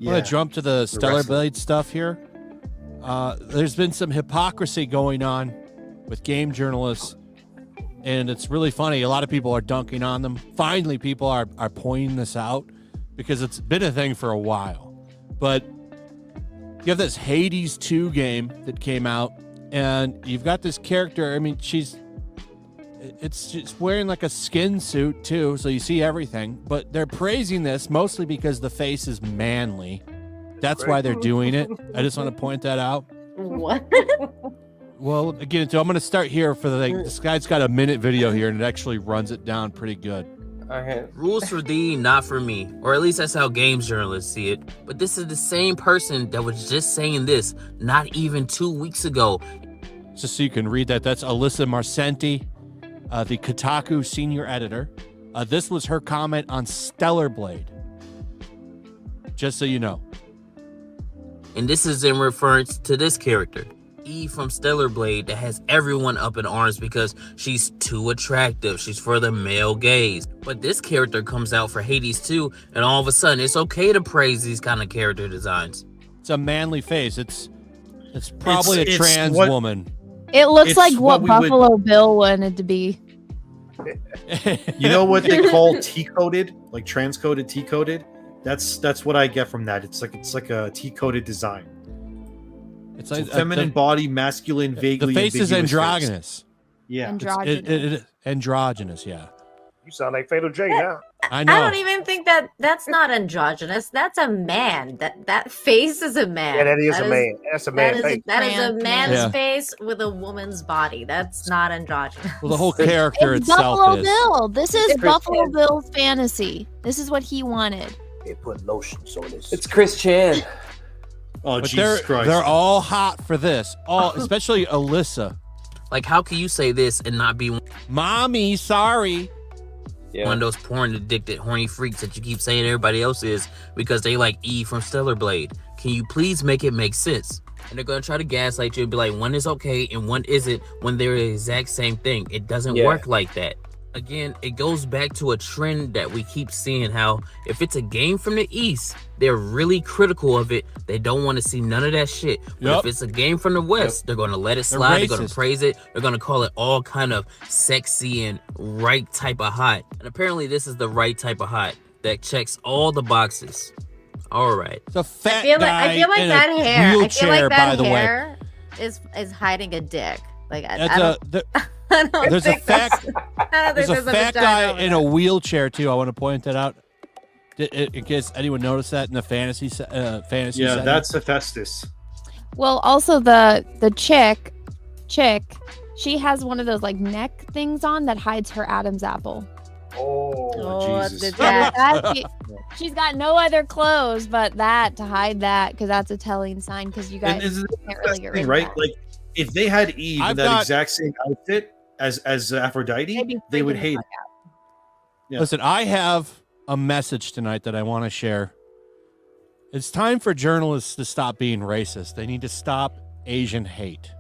I want to jump to the Stellar Blade stuff here. There's been some hypocrisy going on with game journalists, and it's really funny. A lot of people are dunking on them. Finally, people are pointing this out because it's been a thing for a while. But you have this Hades 2 game that came out, and you've got this character. I mean, she's wearing like a skin suit too, so you see everything. But they're praising this mostly because the face is manly. That's why they're doing it. I just want to point that out. What? Well, again, so I'm going to start here for the thing. This guy's got a minute video here, and it actually runs it down pretty good. Rules for thee, not for me. Or at least that's how games journalists see it. But this is the same person that was just saying this not even 2 weeks ago. Just so you can read that, that's Alyssa Marcenti, the Kotaku senior editor. This was her comment on Stellar Blade. Just so you know. And this is in reference to this character, E from Stellar Blade, that has everyone up in arms because she's too attractive. She's for the male gaze. But this character comes out for Hades 2, and all of a sudden it's okay to praise these kind of character designs. It's a manly face. It's probably a trans woman. It looks like what Buffalo Bill wanted to be. You know what they call T-coded, like transcoded, T-coded? That's what I get from that. It's like a T-coded design. It's like feminine body, masculine, vaguely. The face is androgynous. Face. Yeah, androgynous. Yeah. You sound like Fatal J now. I know. I don't even think that's not androgynous. That's a man. That face is a man. Yeah, that is a man. That's a man face. That is a man's face with a woman's body. That's not androgynous. Well, the whole character itself Buffalo is. Bill. This is Buffalo Bill's fantasy. This is what he wanted. They put lotions on this. It's Chris Chan. Oh, but Jesus Christ. They're all hot for this. Especially Alyssa. Like, how can you say this and not be Mommy, sorry. One of those porn addicted horny freaks that you keep saying everybody else is because they like E from Stellar Blade? Can you please make it make sense? And they're gonna try to gaslight you and be like, one is okay and one isn't, when they're the exact same thing. It doesn't work like that. Again, it goes back to a trend that we keep seeing, how if it's a game from the East, they're really critical of it. They don't want to see none of that shit. But if it's a game from the West, they're going to let it slide. They're going to praise it. They're going to call it all kind of sexy and right type of hot. And apparently this is the right type of hot that checks all the boxes. All right. It's a fat I feel like that hair. I feel like that hair is hiding a dick. Like there's a fat guy in a wheelchair too. I want to point that out in case anyone noticed that in the fantasy Yeah, setting. that's Hephaestus. Well, also the chick, she has one of those like neck things on that hides her Adam's apple. Oh Jesus! She's got no other clothes but that to hide that, because that's a telling sign. Because you guys can't really get rid of that. Like, if they had Eve in that exact same outfit as Aphrodite, they would hate it. Yeah. Listen, I have a message tonight that I want to share. It's time for journalists to stop being racist. They need to stop Asian hate.